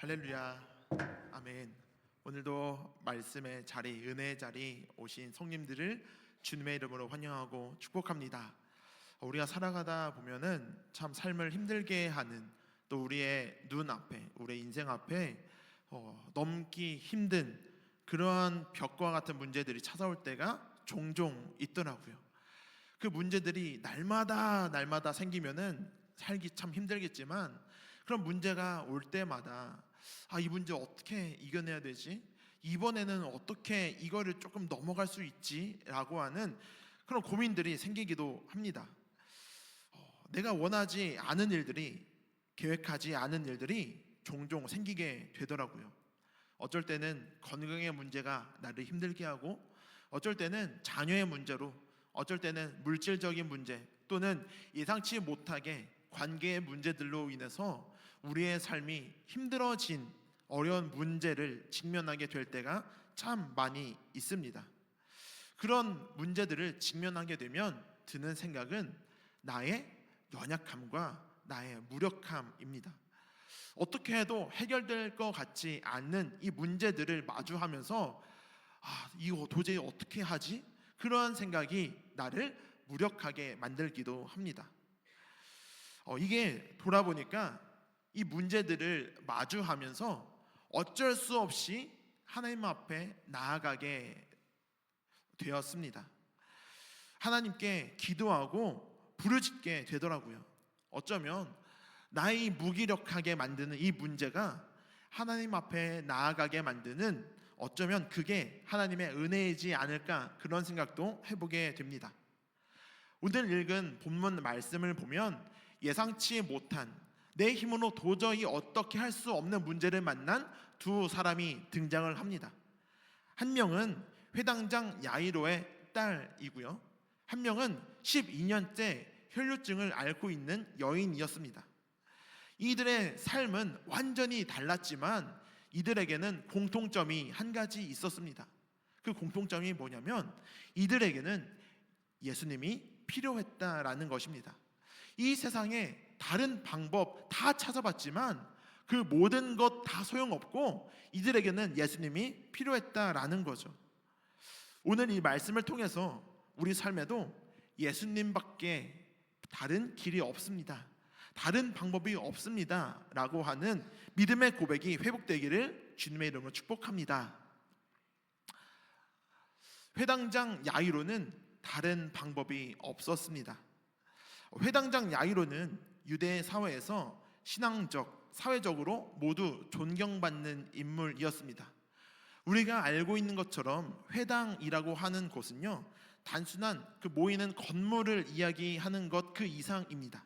할렐루야, 아멘. 오늘도 말씀의 자리, 은혜의 자리 오신 성님들을 주님의 이름으로 환영하고 축복합니다. 우리가 살아가다 보면은 참 삶을 힘들게 하는, 또 우리의 눈앞에, 우리의 인생 앞에 넘기 힘든 그러한 벽과 같은 문제들이 찾아올 때가 종종 있더라고요. 그 문제들이 날마다 생기면은 살기 참 힘들겠지만, 그런 문제가 올 때마다 이 문제 어떻게 이겨내야 되지? 이번에는 어떻게 이거를 조금 넘어갈 수 있지? 라고 하는 그런 고민들이 생기기도 합니다. 내가 원하지 않은 일들이, 계획하지 않은 일들이 종종 생기게 되더라고요. 어쩔 때는 건강의 문제가 나를 힘들게 하고, 어쩔 때는 자녀의 문제로, 어쩔 때는 물질적인 문제, 또는 예상치 못하게 관계의 문제들로 인해서 우리의 삶이 힘들어진 어려운 문제를 직면하게 될 때가 참 많이 있습니다. 그런 문제들을 직면하게 되면 드는 생각은 나의 연약함과 나의 무력함입니다. 어떻게 해도 해결될 것 같지 않는 이 문제들을 마주하면서 이거 도저히 어떻게 하지? 그러한 생각이 나를 무력하게 만들기도 합니다. 이게 돌아보니까 이 문제들을 마주하면서 어쩔 수 없이 하나님 앞에 나아가게 되었습니다. 하나님께 기도하고 부르짖게 되더라고요. 어쩌면 나의 무기력하게 만드는 이 문제가 하나님 앞에 나아가게 만드는, 어쩌면 그게 하나님의 은혜이지 않을까, 그런 생각도 해보게 됩니다. 오늘 읽은 본문 말씀을 보면 예상치 못한, 내 힘으로 도저히 어떻게 할 수 없는 문제를 만난 두 사람이 등장을 합니다. 한 명은 회당장 야이로의 딸이고요, 한 명은 12년째 혈루증을 앓고 있는 여인이었습니다. 이들의 삶은 완전히 달랐지만 이들에게는 공통점이 한 가지 있었습니다. 그 공통점이 뭐냐면 이들에게는 예수님이 필요했다라는 것입니다. 이 세상에 다른 방법 다 찾아봤지만 그 모든 것 다 소용없고 이들에게는 예수님이 필요했다라는 거죠. 오늘 이 말씀을 통해서 우리 삶에도 예수님밖에 다른 길이 없습니다, 다른 방법이 없습니다 라고 하는 믿음의 고백이 회복되기를 주님의 이름으로 축복합니다. 회당장 야이로는 다른 방법이 없었습니다. 회당장 야이로는 유대 사회에서 신앙적, 사회적으로 모두 존경받는 인물이었습니다. 우리가 알고 있는 것처럼 회당이라고 하는 곳은요, 단순한 그 모이는 건물을 이야기하는 것 그 이상입니다.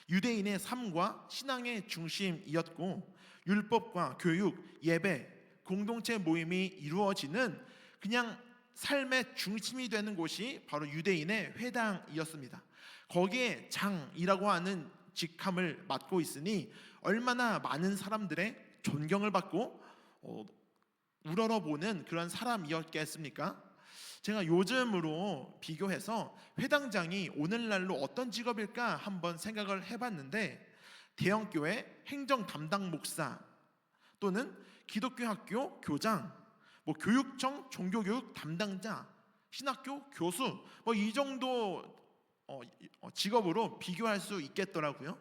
유대인의 삶과 신앙의 중심이었고, 율법과 교육, 예배, 공동체 모임이 이루어지는 그냥 삶의 중심이 되는 곳이 바로 유대인의 회당이었습니다. 거기에 장이라고 하는 직함을 맡고 있으니 얼마나 많은 사람들의 존경을 받고 우러러보는 그런 사람이었겠습니까? 제가 요즘으로 비교해서 회당장이 오늘날로 어떤 직업일까 한번 생각을 해봤는데, 대형교회 행정 담당 목사, 또는 기독교 학교 교장, 교육청 종교교육 담당자, 신학교 교수, 이 정도 직업으로 비교할 수 있겠더라고요.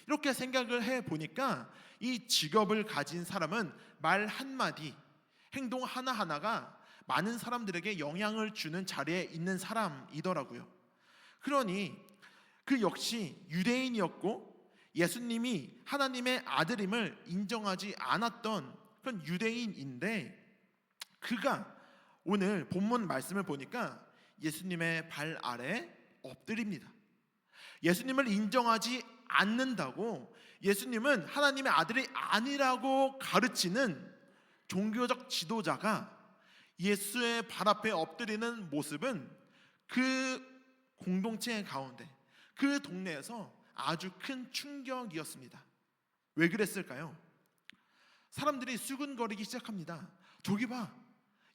이렇게 생각을 해보니까 이 직업을 가진 사람은 말 한마디, 행동 하나하나가 많은 사람들에게 영향을 주는 자리에 있는 사람이더라고요. 그러니 그 역시 유대인이었고 예수님이 하나님의 아들임을 인정하지 않았던 그런 유대인인데, 그가 오늘 본문 말씀을 보니까 예수님의 발 아래 엎드립니다. 예수님을 인정하지 않는다고, 예수님은 하나님의 아들이 아니라고 가르치는 종교적 지도자가 예수의 발 앞에 엎드리는 모습은 그 공동체 가운데, 그 동네에서 아주 큰 충격이었습니다. 왜 그랬을까요? 사람들이 수군거리기 시작합니다. 저기 봐,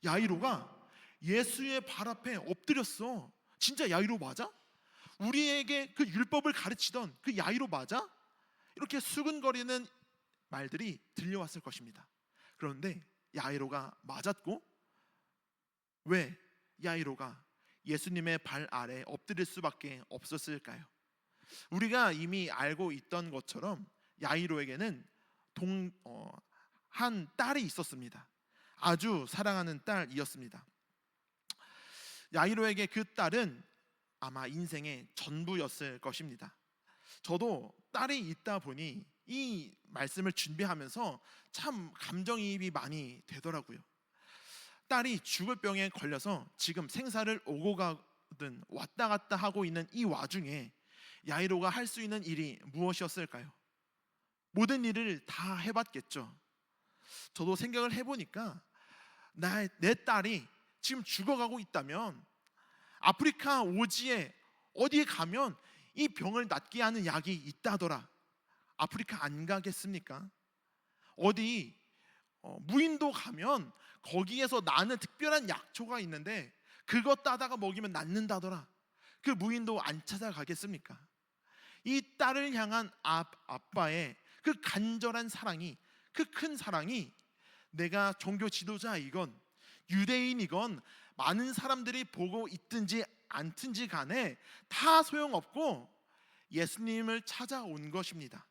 야이로가 예수의 발 앞에 엎드렸어. 진짜 야이로 맞아? 우리에게 그 율법을 가르치던 그 야이로 맞아? 이렇게 수군거리는 말들이 들려왔을 것입니다. 그런데 야이로가 맞았고, 왜 야이로가 예수님의 발 아래 엎드릴 수밖에 없었을까요? 우리가 이미 알고 있던 것처럼 야이로에게는 한 딸이 있었습니다. 아주 사랑하는 딸이었습니다. 야이로에게 그 딸은 아마 인생의 전부였을 것입니다. 저도 딸이 있다 보니 이 말씀을 준비하면서 참 감정이입이 많이 되더라고요. 딸이 죽을 병에 걸려서 지금 생사를 오고 가든 왔다 갔다 하고 있는 이 와중에 야이로가 할 수 있는 일이 무엇이었을까요? 모든 일을 다 해봤겠죠. 저도 생각을 해보니까 내 딸이 지금 죽어가고 있다면 아프리카 오지에 어디에 가면 이 병을 낫게 하는 약이 있다더라. 아프리카 안 가겠습니까? 어디 무인도 가면 거기에서 나는 특별한 약초가 있는데 그거 따다가 먹이면 낫는다더라. 그 무인도 안 찾아가겠습니까? 이 딸을 향한 아빠의 그 간절한 사랑이, 그 큰 사랑이, 내가 종교 지도자이건 유대인이건 많은 사람들이 보고 있든지 않든지 간에 다 소용없고 예수님을 찾아온 것입니다.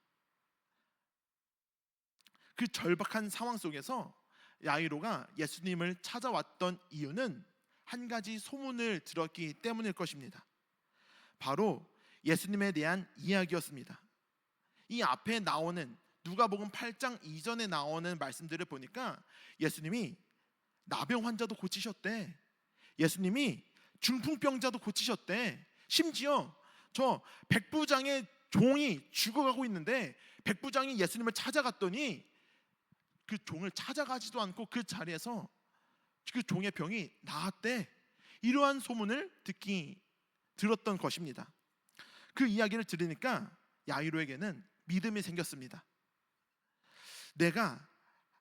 그 절박한 상황 속에서 야이로가 예수님을 찾아왔던 이유는 한 가지 소문을 들었기 때문일 것입니다. 바로 예수님에 대한 이야기였습니다. 이 앞에 나오는 누가복음 8장 이전에 나오는 말씀들을 보니까 예수님이 나병 환자도 고치셨대. 예수님이 중풍병자도 고치셨대. 심지어 저 백부장의 종이 죽어가고 있는데 백부장이 예수님을 찾아갔더니 그 종을 찾아가지도 않고 그 자리에서 그 종의 병이 나았대. 이러한 소문을 들었던 것입니다. 그 이야기를 들으니까 야이로에게는 믿음이 생겼습니다. 내가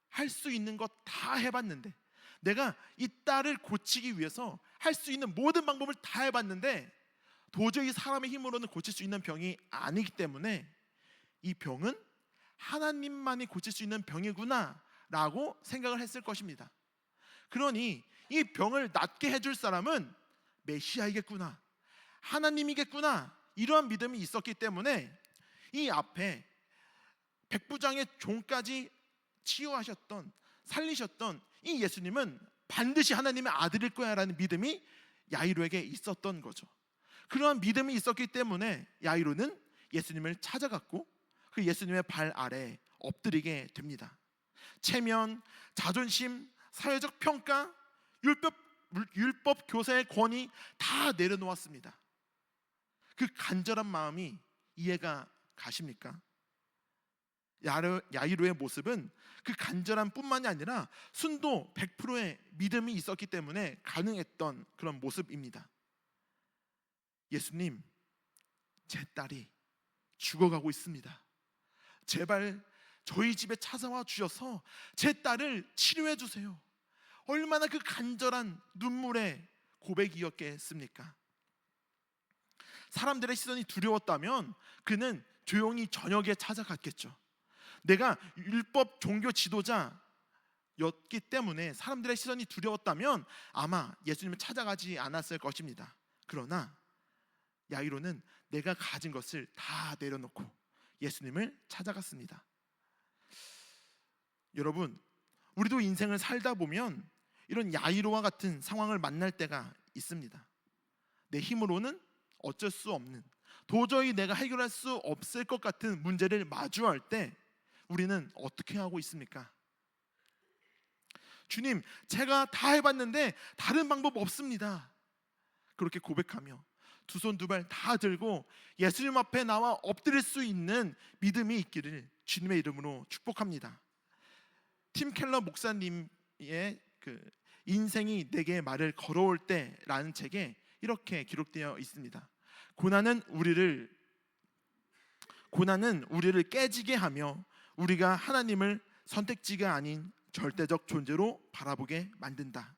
할 수 있는 것 다 해봤는데, 내가 이 딸을 고치기 위해서 할 수 있는 모든 방법을 다 해봤는데 도저히 사람의 힘으로는 고칠 수 있는 병이 아니기 때문에 이 병은 하나님만이 고칠 수 있는 병이구나 라고 생각을 했을 것입니다. 그러니 이 병을 낫게 해줄 사람은 메시아이겠구나, 하나님이겠구나, 이러한 믿음이 있었기 때문에 이 앞에 백부장의 종까지 치유하셨던, 살리셨던 이 예수님은 반드시 하나님의 아들일 거야 라는 믿음이 야이로에게 있었던 거죠. 그러한 믿음이 있었기 때문에 야이로는 예수님을 찾아갔고 그 예수님의 발 아래 엎드리게 됩니다. 체면, 자존심, 사회적 평가, 율법 교사의 권위 다 내려놓았습니다. 그 간절한 마음이 이해가 가십니까? 야이로의 모습은 그 간절함 뿐만이 아니라 순도 100%의 믿음이 있었기 때문에 가능했던 그런 모습입니다. 예수님, 제 딸이 죽어가고 있습니다. 제발 저희 집에 찾아와 주셔서 제 딸을 치료해 주세요. 얼마나 그 간절한 눈물의 고백이었겠습니까? 사람들의 시선이 두려웠다면 그는 조용히 저녁에 찾아갔겠죠. 내가 율법 종교 지도자였기 때문에 사람들의 시선이 두려웠다면 아마 예수님을 찾아가지 않았을 것입니다. 그러나 야이로는 내가 가진 것을 다 내려놓고 예수님을 찾아갔습니다. 여러분, 우리도 인생을 살다 보면 이런 야이로와 같은 상황을 만날 때가 있습니다. 내 힘으로는 어쩔 수 없는, 도저히 내가 해결할 수 없을 것 같은 문제를 마주할 때 우리는 어떻게 하고 있습니까? 주님, 제가 다 해봤는데 다른 방법 없습니다. 그렇게 고백하며 두 손 두 발 다 들고 예수님 앞에 나와 엎드릴 수 있는 믿음이 있기를 주님의 이름으로 축복합니다. 팀 켈러 목사님의 그 인생이 내게 말을 걸어올 때라는 책에 이렇게 기록되어 있습니다. 고난은 우리를 깨지게 하며 우리가 하나님을 선택지가 아닌 절대적 존재로 바라보게 만든다.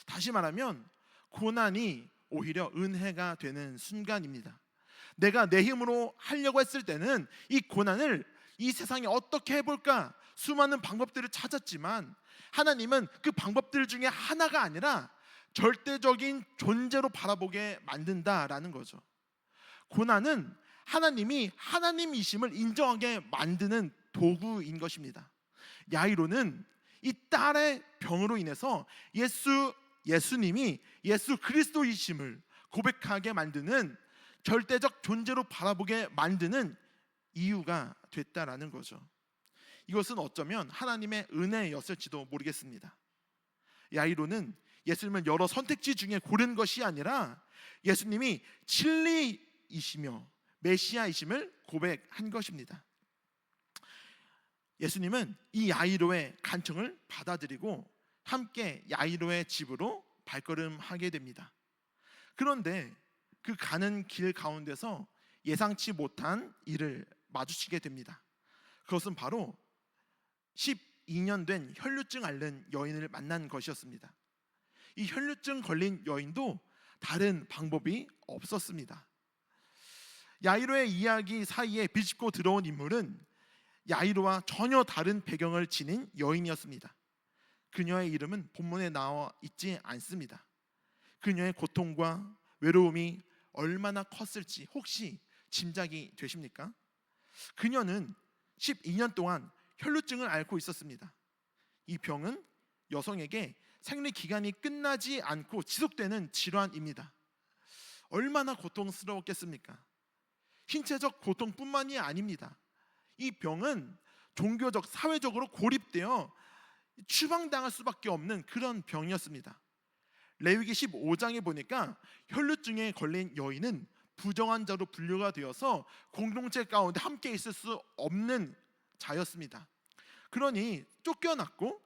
다시 말하면 고난이 오히려 은혜가 되는 순간입니다. 내가 내 힘으로 하려고 했을 때는 이 고난을 이 세상에 어떻게 해볼까 수많은 방법들을 찾았지만 하나님은 그 방법들 중에 하나가 아니라 절대적인 존재로 바라보게 만든다라는 거죠. 고난은 하나님이 하나님이심을 인정하게 만드는 도구인 것입니다. 야이로는 이 딸의 병으로 인해서 예수님이 예수 그리스도이심을 고백하게 만드는 절대적 존재로 바라보게 만드는 이유가 됐다라는 거죠. 이것은 어쩌면 하나님의 은혜였을지도 모르겠습니다. 야이로는 예수님을 여러 선택지 중에 고른 것이 아니라 예수님이 진리이시며 메시아이심을 고백한 것입니다. 예수님은 이 야이로의 간청을 받아들이고 함께 야이로의 집으로 발걸음하게 됩니다. 그런데 그 가는 길 가운데서 예상치 못한 일을 마주치게 됩니다. 그것은 바로 12년 된 혈루증 앓는 여인을 만난 것이었습니다. 이 혈루증 걸린 여인도 다른 방법이 없었습니다. 야이로의 이야기 사이에 비집고 들어온 인물은 야이로와 전혀 다른 배경을 지닌 여인이었습니다. 그녀의 이름은 본문에 나와 있지 않습니다. 그녀의 고통과 외로움이 얼마나 컸을지 혹시 짐작이 되십니까? 그녀는 12년 동안 혈루증을 앓고 있었습니다. 이 병은 여성에게 생리 기간이 끝나지 않고 지속되는 질환입니다. 얼마나 고통스러웠겠습니까? 신체적 고통뿐만이 아닙니다. 이 병은 종교적, 사회적으로 고립되어 추방당할 수밖에 없는 그런 병이었습니다. 레위기 15장에 보니까 혈루증에 걸린 여인은 부정한 자로 분류가 되어서 공동체 가운데 함께 있을 수 없는 자였습니다. 그러니 쫓겨났고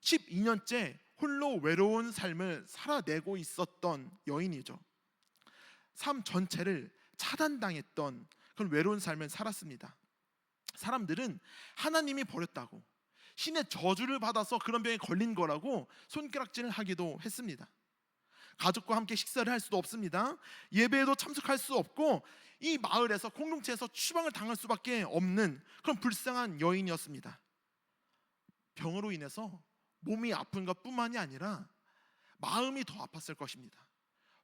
12년째 홀로 외로운 삶을 살아내고 있었던 여인이죠. 삶 전체를 차단당했던 그런 외로운 삶을 살았습니다. 사람들은 하나님이 버렸다고, 신의 저주를 받아서 그런 병에 걸린 거라고 손가락질을 하기도 했습니다. 가족과 함께 식사를 할 수도 없습니다. 예배에도 참석할 수 없고 이 마을에서, 공동체에서 추방을 당할 수밖에 없는 그런 불쌍한 여인이었습니다. 병으로 인해서 몸이 아픈 것뿐만이 아니라 마음이 더 아팠을 것입니다.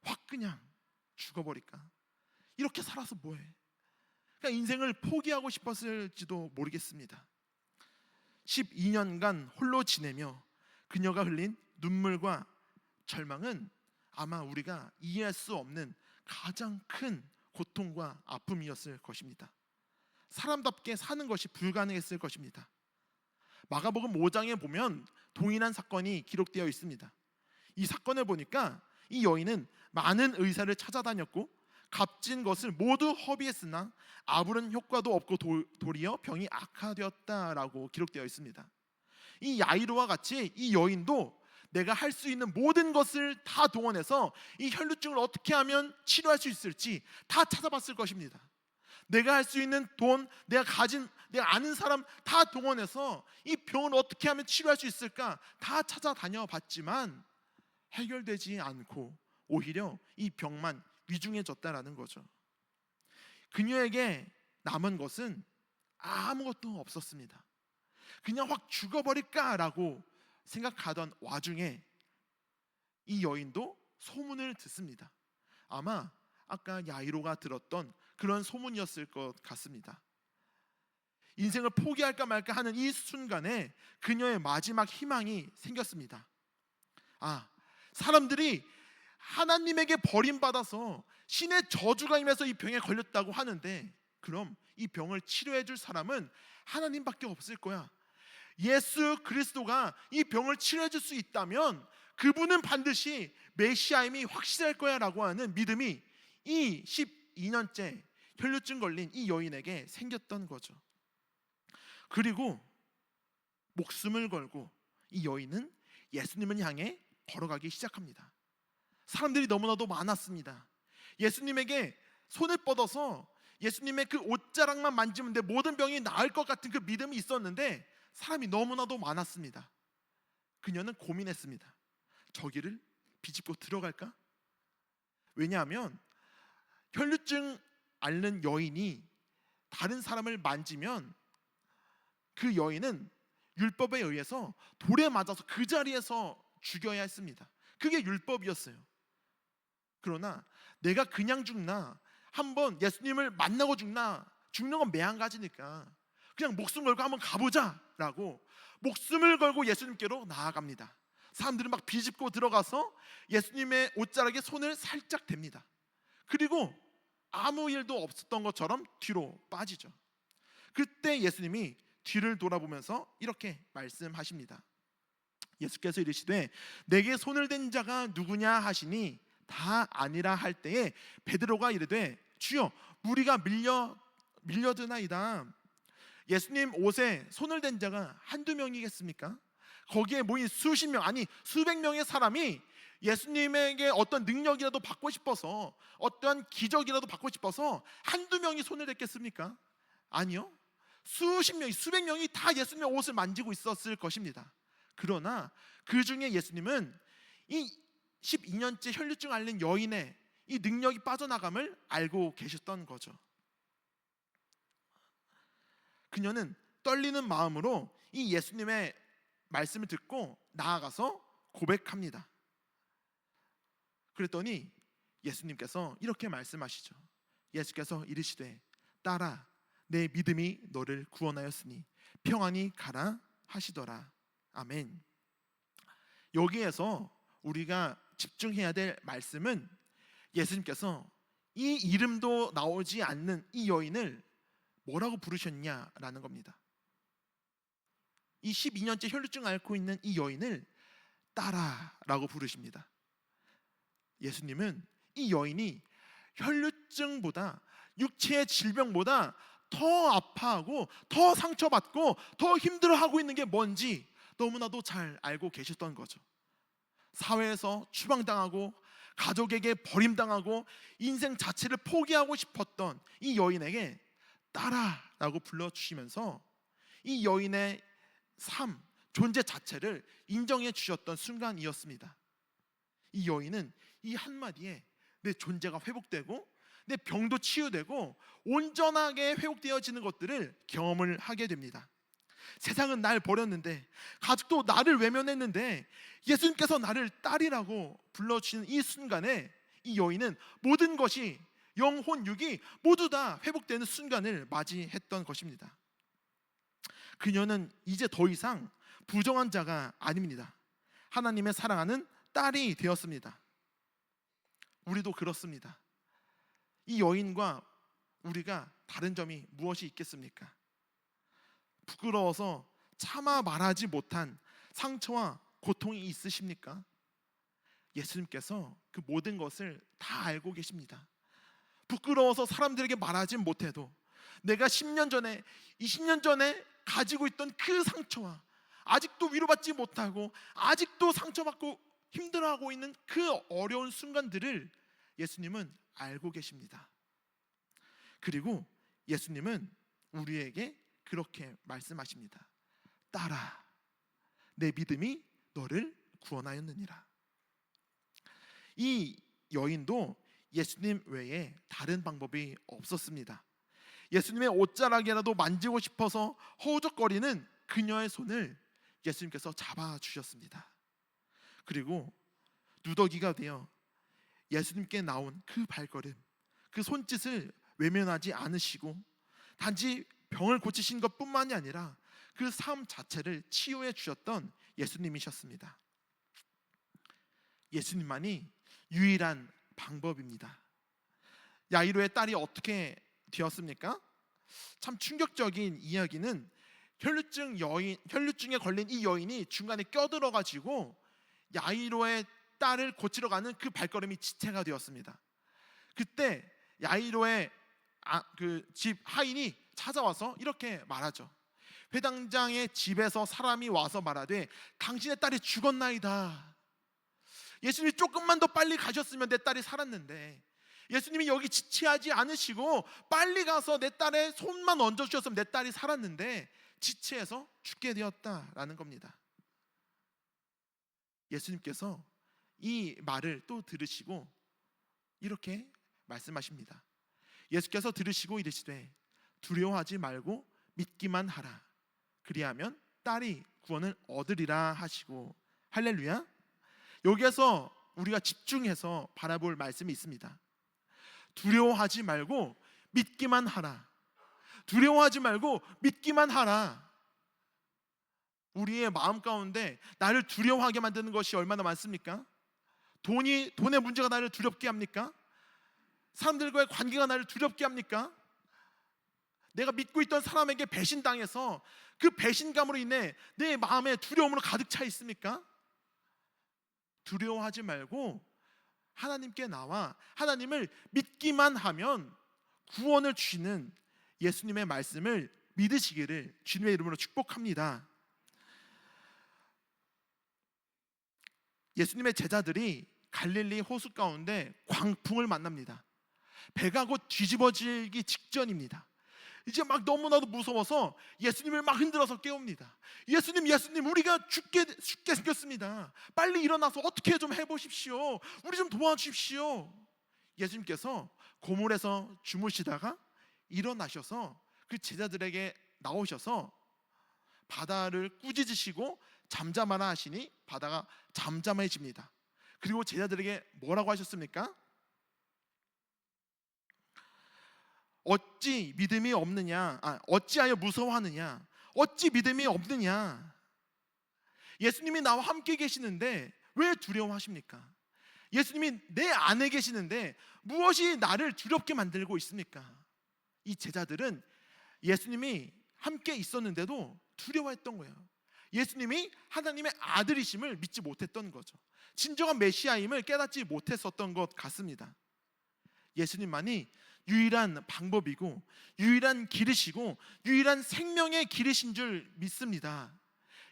확 그냥 죽어버릴까? 이렇게 살아서 뭐해? 그러니까 인생을 포기하고 싶었을지도 모르겠습니다. 12년간 홀로 지내며 그녀가 흘린 눈물과 절망은 아마 우리가 이해할 수 없는 가장 큰 고통과 아픔이었을 것입니다. 사람답게 사는 것이 불가능했을 것입니다. 마가복음 5장에 보면 동일한 사건이 기록되어 있습니다. 이 사건을 보니까 이 여인은 많은 의사를 찾아다녔고 값진 것을 모두 허비했으나 아무런 효과도 없고 도리어 병이 악화되었다라고 기록되어 있습니다. 이 야이로와 같이 이 여인도 내가 할 수 있는 모든 것을 다 동원해서 이 혈루증을 어떻게 하면 치료할 수 있을지 다 찾아봤을 것입니다. 내가 할 수 있는 돈, 내가 아는 사람 다 동원해서 이 병을 어떻게 하면 치료할 수 있을까 다 찾아다녀 봤지만 해결되지 않고 오히려 이 병만 위중해졌다라는 거죠. 그녀에게 남은 것은 아무것도 없었습니다. 그냥 확 죽어버릴까라고 생각하던 와중에 이 여인도 소문을 듣습니다. 아마 아까 야이로가 들었던 그런 소문이었을 것 같습니다. 인생을 포기할까 말까 하는 이 순간에 그녀의 마지막 희망이 생겼습니다. 사람들이 하나님에게 버림받아서 신의 저주가 임해서 이 병에 걸렸다고 하는데, 그럼 이 병을 치료해 줄 사람은 하나님밖에 없을 거야. 예수 그리스도가 이 병을 치료해 줄 수 있다면 그분은 반드시 메시아임이 확실할 거야 라고 하는 믿음이 이 12년째 혈루증 걸린 이 여인에게 생겼던 거죠. 그리고 목숨을 걸고 이 여인은 예수님을 향해 걸어가기 시작합니다. 사람들이 너무나도 많았습니다. 예수님에게 손을 뻗어서 예수님의 그 옷자락만 만지면 내 모든 병이 나을 것 같은 그 믿음이 있었는데 사람이 너무나도 많았습니다. 그녀는 고민했습니다. 저 길을 비집고 들어갈까? 왜냐하면 혈루증 앓는 여인이 다른 사람을 만지면 그 여인은 율법에 의해서 돌에 맞아서 그 자리에서 죽여야 했습니다. 그게 율법이었어요. 그러나 내가 그냥 죽나, 한번 예수님을 만나고 죽나, 죽는 건 매한가지니까 그냥 목숨 걸고 한번 가보자 라고 목숨을 걸고 예수님께로 나아갑니다. 사람들은 막 비집고 들어가서 예수님의 옷자락에 손을 살짝 댑니다. 그리고 아무 일도 없었던 것처럼 뒤로 빠지죠. 그때 예수님이 뒤를 돌아보면서 이렇게 말씀하십니다. 예수께서 이르시되 내게 손을 댄 자가 누구냐 하시니 다 아니라 할 때에 베드로가 이르되 주여 무리가 밀려드나이다. 예수님 옷에 손을 댄 자가 한두 명이겠습니까? 거기에 모인 수십 명, 아니 수백 명의 사람이 예수님에게 어떤 능력이라도 받고 싶어서, 어떠한 기적이라도 받고 싶어서 한두 명이 손을 댔겠습니까? 아니요. 수십 명이, 수백 명이 다 예수님의 옷을 만지고 있었을 것입니다. 그러나 그 중에 예수님은 이 12년째 혈류증 앓는 여인의 이 능력이 빠져나감을 알고 계셨던 거죠. 그녀는 떨리는 마음으로 이 예수님의 말씀을 듣고 나아가서 고백합니다. 그랬더니 예수님께서 이렇게 말씀하시죠. 예수께서 이르시되 딸아 내 믿음이 너를 구원하였으니 평안히 가라 하시더라. 아멘. 여기에서 우리가 집중해야 될 말씀은 예수님께서 이 이름도 나오지 않는 이 여인을 뭐라고 부르셨냐라는 겁니다. 이 12년째 혈류증 앓고 있는 이 여인을 딸아라고 부르십니다. 예수님은 이 여인이 혈류증보다, 육체의 질병보다 더 아파하고 더 상처받고 더 힘들어하고 있는 게 뭔지 너무나도 잘 알고 계셨던 거죠. 사회에서 추방당하고 가족에게 버림당하고 인생 자체를 포기하고 싶었던 이 여인에게 딸아라고 불러주시면서 이 여인의 삶, 존재 자체를 인정해 주셨던 순간이었습니다. 이 여인은 이 한마디에 내 존재가 회복되고 내 병도 치유되고 온전하게 회복되어지는 것들을 경험을 하게 됩니다. 세상은 날 버렸는데, 가족도 나를 외면했는데 예수님께서 나를 딸이라고 불러주시는 이 순간에 이 여인은 모든 것이, 영혼, 육이 모두 다 회복되는 순간을 맞이했던 것입니다. 그녀는 이제 더 이상 부정한 자가 아닙니다. 하나님의 사랑하는 딸이 되었습니다. 우리도 그렇습니다. 이 여인과 우리가 다른 점이 무엇이 있겠습니까? 부끄러워서 참아 말하지 못한 상처와 고통이 있으십니까? 예수님께서 그 모든 것을 다 알고 계십니다. 부끄러워서 사람들에게 말하지 못해도 내가 10년 전에, 20년 전에 가지고 있던 그 상처와 아직도 위로받지 못하고 아직도 상처받고 힘들어하고 있는 그 어려운 순간들을 예수님은 알고 계십니다. 그리고 예수님은 우리에게 그렇게 말씀하십니다. 딸아, 내 믿음이 너를 구원하였느니라. 이 여인도 예수님 외에 다른 방법이 없었습니다. 예수님의 옷자락이라도 만지고 싶어서 허우적거리는 그녀의 손을 예수님께서 잡아주셨습니다. 그리고 누더기가 되어 예수님께 나온 그 발걸음, 그 손짓을 외면하지 않으시고 단지 병을 고치신 것뿐만이 아니라 그 삶 자체를 치유해 주셨던 예수님이셨습니다. 예수님만이 유일한 방법입니다. 야이로의 딸이 어떻게 되었습니까? 참 충격적인 이야기는 혈류증에 걸린 이 여인이 중간에 껴들어가지고 야이로의 딸을 고치러 가는 그 발걸음이 지체가 되었습니다. 그때 야이로의 그 집 하인이 찾아와서 이렇게 말하죠. 회당장의 집에서 사람이 와서 말하되 당신의 딸이 죽었나이다. 예수님이 조금만 더 빨리 가셨으면 내 딸이 살았는데, 예수님이 여기 지체하지 않으시고 빨리 가서 내 딸의 손만 얹어주셨으면 내 딸이 살았는데 지체해서 죽게 되었다라는 겁니다. 예수님께서 이 말을 또 들으시고 이렇게 말씀하십니다. 예수께서 들으시고 이르시되 두려워하지 말고 믿기만 하라. 그리하면 딸이 구원을 얻으리라 하시고. 할렐루야. 여기에서 우리가 집중해서 바라볼 말씀이 있습니다. 두려워하지 말고 믿기만 하라. 두려워하지 말고 믿기만 하라. 우리의 마음 가운데 나를 두려워하게 만드는 것이 얼마나 많습니까? 돈의 문제가 나를 두렵게 합니까? 사람들과의 관계가 나를 두렵게 합니까? 내가 믿고 있던 사람에게 배신당해서 그 배신감으로 인해 내 마음에 두려움으로 가득 차 있습니까? 두려워하지 말고 하나님께 나와 하나님을 믿기만 하면 구원을 주시는 예수님의 말씀을 믿으시기를 주님의 이름으로 축복합니다. 예수님의 제자들이 갈릴리 호수 가운데 광풍을 만납니다. 배가 곧 뒤집어지기 직전입니다. 이제 막 너무나도 무서워서 예수님을 막 흔들어서 깨웁니다. 예수님, 우리가 죽게 생겼습니다. 빨리 일어나서 어떻게 좀 해보십시오. 우리 좀 도와주십시오. 예수님께서 고물에서 주무시다가 일어나셔서 그 제자들에게 나오셔서 바다를 꾸짖으시고 잠잠하라 하시니 바다가 잠잠해집니다. 그리고 제자들에게 뭐라고 하셨습니까? 어찌 믿음이 없느냐? 어찌하여 무서워하느냐? 어찌 믿음이 없느냐? 예수님이 나와 함께 계시는데 왜 두려워하십니까? 예수님이 내 안에 계시는데 무엇이 나를 두렵게 만들고 있습니까? 이 제자들은 예수님이 함께 있었는데도 두려워했던 거예요. 예수님이 하나님의 아들이심을 믿지 못했던 거죠. 진정한 메시아임을 깨닫지 못했었던 것 같습니다. 예수님만이 유일한 방법이고 유일한 길이시고 유일한 생명의 길이신 줄 믿습니다.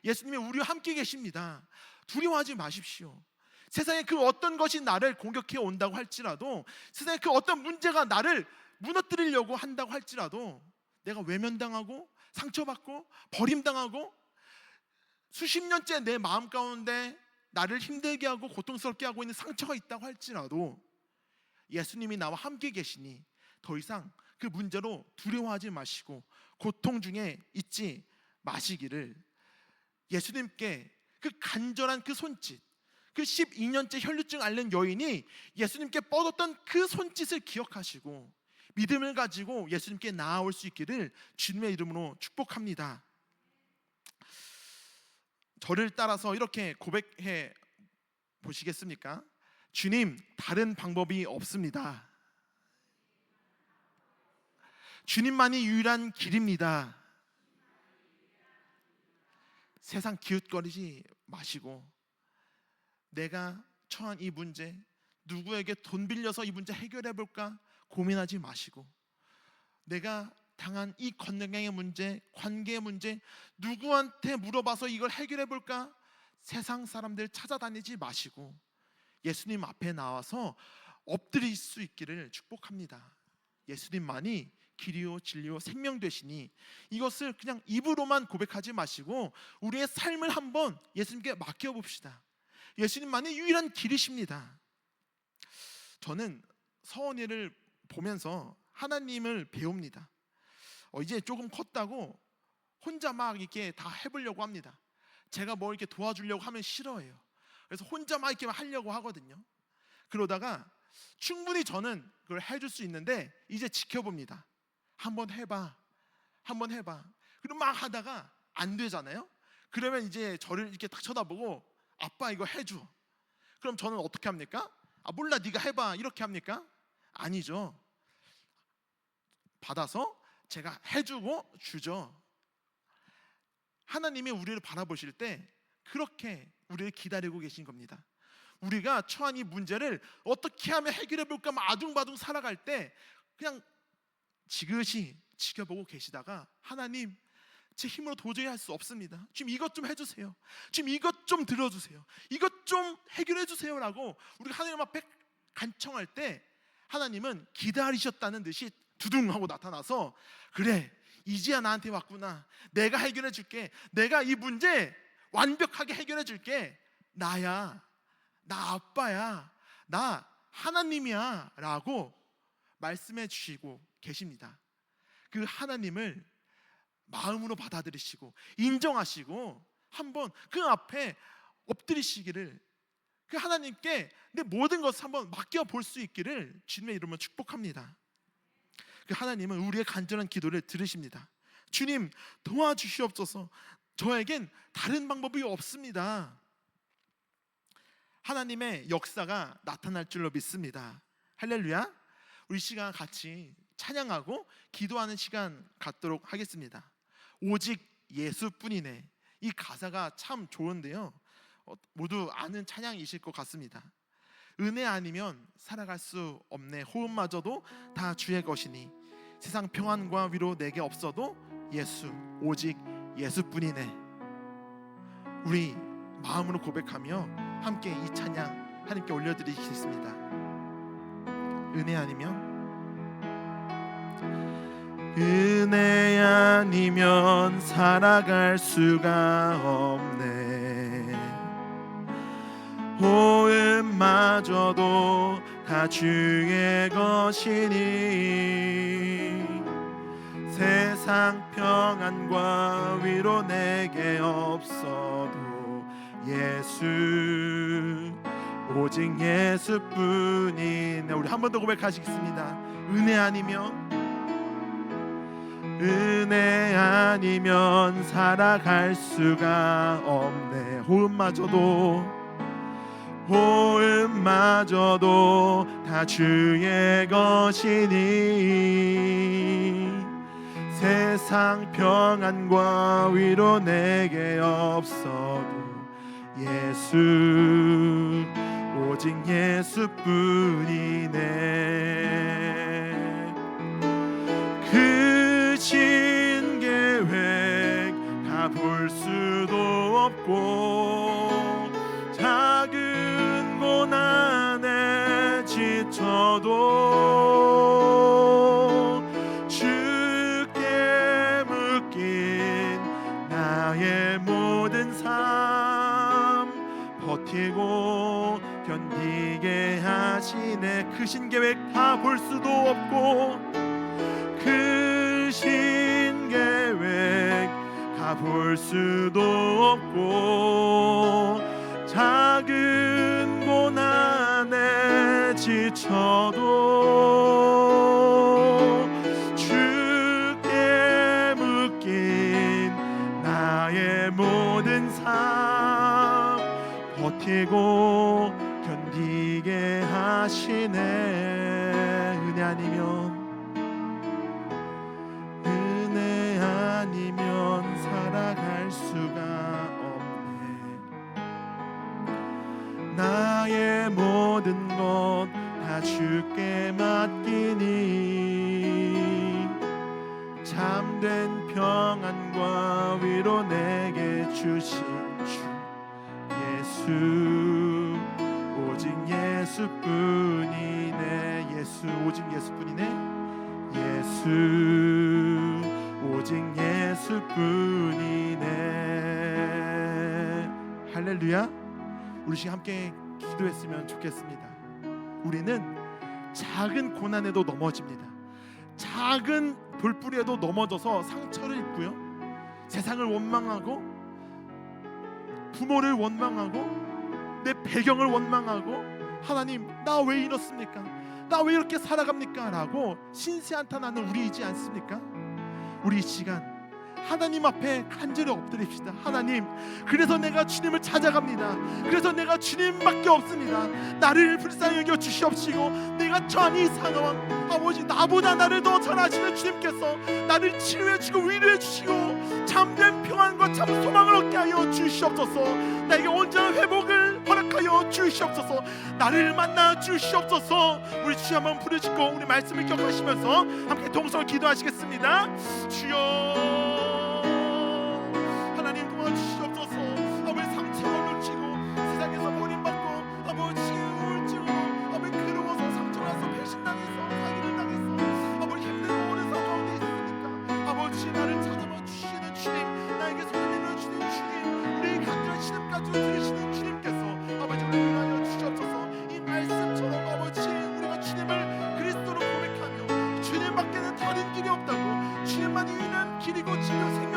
예수님이 우리와 함께 계십니다. 두려워하지 마십시오. 세상에 그 어떤 것이 나를 공격해 온다고 할지라도, 세상에 그 어떤 문제가 나를 무너뜨리려고 한다고 할지라도, 내가 외면당하고 상처받고 버림당하고 수십 년째 내 마음 가운데 나를 힘들게 하고 고통스럽게 하고 있는 상처가 있다고 할지라도 예수님이 나와 함께 계시니 더 이상 그 문제로 두려워하지 마시고 고통 중에 있지 마시기를, 예수님께 그 간절한 그 손짓, 그 12년째 혈루증 앓는 여인이 예수님께 뻗었던 그 손짓을 기억하시고 믿음을 가지고 예수님께 나아올 수 있기를 주님의 이름으로 축복합니다. 저를 따라서 이렇게 고백해 보시겠습니까? 주님, 다른 방법이 없습니다. 주님만이 유일한 길입니다. 세상 기웃거리지 마시고 내가 처한 이 문제, 누구에게 돈 빌려서 이 문제 해결해 볼까 고민하지 마시고, 내가 당한 이 건강의 문제, 관계의 문제, 누구한테 물어봐서 이걸 해결해 볼까 세상 사람들 찾아다니지 마시고 예수님 앞에 나와서 엎드릴 수 있기를 축복합니다. 예수님만이 길이요 진리요 생명 되시니 이것을 그냥 입으로만 고백하지 마시고 우리의 삶을 한번 예수님께 맡겨봅시다. 예수님만이 유일한 길이십니다. 저는 서원이를 보면서 하나님을 배웁니다. 이제 조금 컸다고 혼자 막 이렇게 다 해보려고 합니다. 제가 뭐 이렇게 도와주려고 하면 싫어해요. 그래서 혼자 막 이렇게 하려고 하거든요. 그러다가 충분히 저는 그걸 해줄 수 있는데 이제 지켜봅니다. 한번 해봐. 그리고 막 하다가 안 되잖아요. 그러면 이제 저를 이렇게 딱 쳐다보고 아빠 이거 해줘. 그럼 저는 어떻게 합니까? 몰라 네가 해봐 이렇게 합니까? 아니죠. 받아서 제가 해주고 주죠. 하나님이 우리를 바라보실 때 그렇게 우리를 기다리고 계신 겁니다. 우리가 처한 이 문제를 어떻게 하면 해결해 볼까 아둥바둥 살아갈 때 그냥 지그시 지켜보고 계시다가 하나님, 제 힘으로 도저히 할 수 없습니다. 지금 이것 좀 해주세요. 지금 이것 좀 들어주세요. 이것 좀 해결해 주세요라고 우리가 하나님 앞에 간청할 때 하나님은 기다리셨다는 듯이 두둥하고 나타나서 그래 이제야 나한테 왔구나. 내가 해결해 줄게. 내가 이 문제 완벽하게 해결해 줄게. 나야. 나 아빠야. 나 하나님이야 라고 말씀해 주시고 계십니다. 그 하나님을 마음으로 받아들이시고 인정하시고 한번 그 앞에 엎드리시기를, 그 하나님께 내 모든 것을 한번 맡겨볼 수 있기를 주님의 이름으로 축복합니다. 그 하나님은 우리의 간절한 기도를 들으십니다. 주님 도와주시옵소서. 저에겐 다른 방법이 없습니다. 하나님의 역사가 나타날 줄로 믿습니다. 할렐루야. 우리 시간 같이 찬양하고 기도하는 시간 갖도록 하겠습니다. 오직 예수뿐이네. 이 가사가 참 좋은데요, 모두 아는 찬양이실 것 같습니다. 은혜 아니면 살아갈 수 없네. 호흡마저도 다 주의 것이니 세상 평안과 위로 내게 없어도 예수, 오직 예수뿐이네. 우리 마음으로 고백하며 함께 이 찬양 하나님께 올려드리겠습니다. 은혜 아니면, 은혜 아니면 살아갈 수가 없네. 호흡마저도 다 주의 것이니 세상 평안과 위로 내게 없어도 예수, 오직 예수뿐이네. 우리 한 번 더 고백하시겠습니다. 은혜 아니면, 은혜 아니면 살아갈 수가 없네. 호흡마저도 다 주의 것이니 세상 평안과 위로 내게 없어도 예수, 오직 예수뿐이네. 크신 계획 다 볼 수도 없고 작은 고난에 지쳐도 주께 묶인 나의 모든 삶 버티고 견디게 하시네. 크신 계획 다 볼 수도 없고 크신 계획 다 볼 수도 없고 작은 고난에 지쳐도 주께 묶인 나의 모든 삶 버티고 견디게 하시네. 은혜 아니면, 은혜 아니면 살아갈 수가 없네. 나의 모든 것 다 주께 맡기니 참된 평안과 위로 내게 주신 주 예수, 오직 예수뿐이네. 예수, 오직 예수뿐이네. 예수, 오직 예수뿐이네. 할렐루야. 우리 시간 함께 기도했으면 좋겠습니다. 우리는 작은 고난에도 넘어집니다. 작은 돌뿌리에도 넘어져서 상처를 입고요, 세상을 원망하고 부모를 원망하고 내 배경을 원망하고 하나님 나 왜 이렇습니까? 나 왜 이렇게 살아갑니까? 라고 신세한탄하는 우리이지 않습니까? 우리 이 시간 하나님 앞에 간절히 엎드립시다. 하나님, 그래서 내가 주님을 찾아갑니다. 그래서 내가 주님밖에 없습니다. 나를 불쌍히 여겨 주시옵시고 내가 처한 이 상황, 아버지 나보다 나를 더 잘 아시는 주님께서 나를 치료해 주시고 위로해 주시고 참된 평안과 참 소망을 얻게 하여 주시옵소서. 나에게 온전한 회복을 허락하여 주시옵소서. 나를 만나 주시옵소서. 우리 주여 한번 부르시고 우리 말씀을 기억하시면서 함께 동성을 기도하시겠습니다. 주여 하나님 도와주시옵소서. 아버지 상처를 놓치고 세상에서 버림받고 아버지 우울증으로 아버지 괴로워서 상처나서 배신당해서 사기를 당해서 아버지 힘든 오랜 삶 가운데 있으니까 아버지 나를 찾아봐 주시는 주님, 나에게 손을 내려주시는 주님, 우리 간절한 신음까지 들으시는 주님께서 아버지 우리 위하여 주시옵소서. 이 말씀처럼 아버지 우리가 주님을 그리스도로 고백하며 주님밖에는 다른 길이 없다고, 주님만이 유일한 길이고 진리요 생명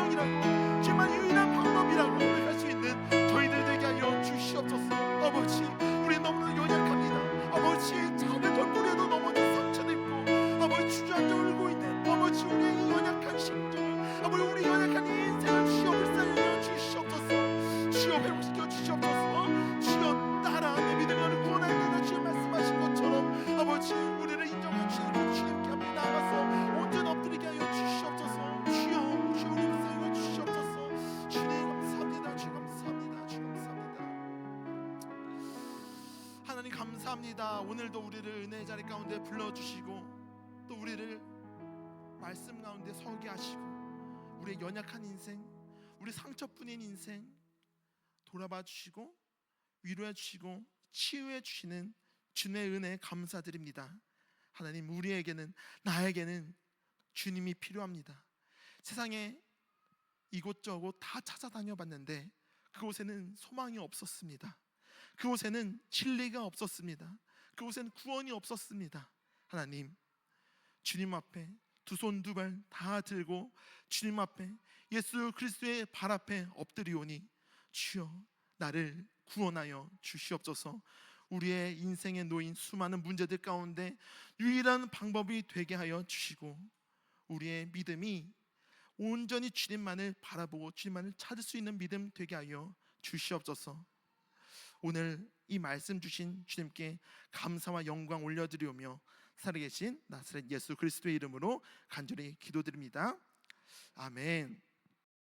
감사합니다. 오늘도 우리를 은혜의 자리 가운데 불러주시고 또 우리를 말씀 가운데 서게 하시고 우리의 연약한 인생, 우리 상처뿐인 인생 돌아봐 주시고 위로해 주시고 치유해 주시는 주님의 은혜에 감사드립니다. 하나님, 우리에게는, 나에게는 주님이 필요합니다. 세상에 이곳저곳 다 찾아다녀 봤는데 그곳에는 소망이 없었습니다. 그곳에는 진리가 없었습니다. 그곳에는 구원이 없었습니다. 하나님, 주님 앞에 두 손 두 발 다 들고 주님 앞에 예수 그리스도의 발 앞에 엎드리오니 주여 나를 구원하여 주시옵소서. 우리의 인생에 놓인 수많은 문제들 가운데 유일한 방법이 되게 하여 주시고 우리의 믿음이 온전히 주님만을 바라보고 주님만을 찾을 수 있는 믿음 되게 하여 주시옵소서. 오늘 이 말씀 주신 주님께 감사와 영광 올려드리오며 살아계신 나사렛 예수 그리스도의 이름으로 간절히 기도드립니다. 아멘.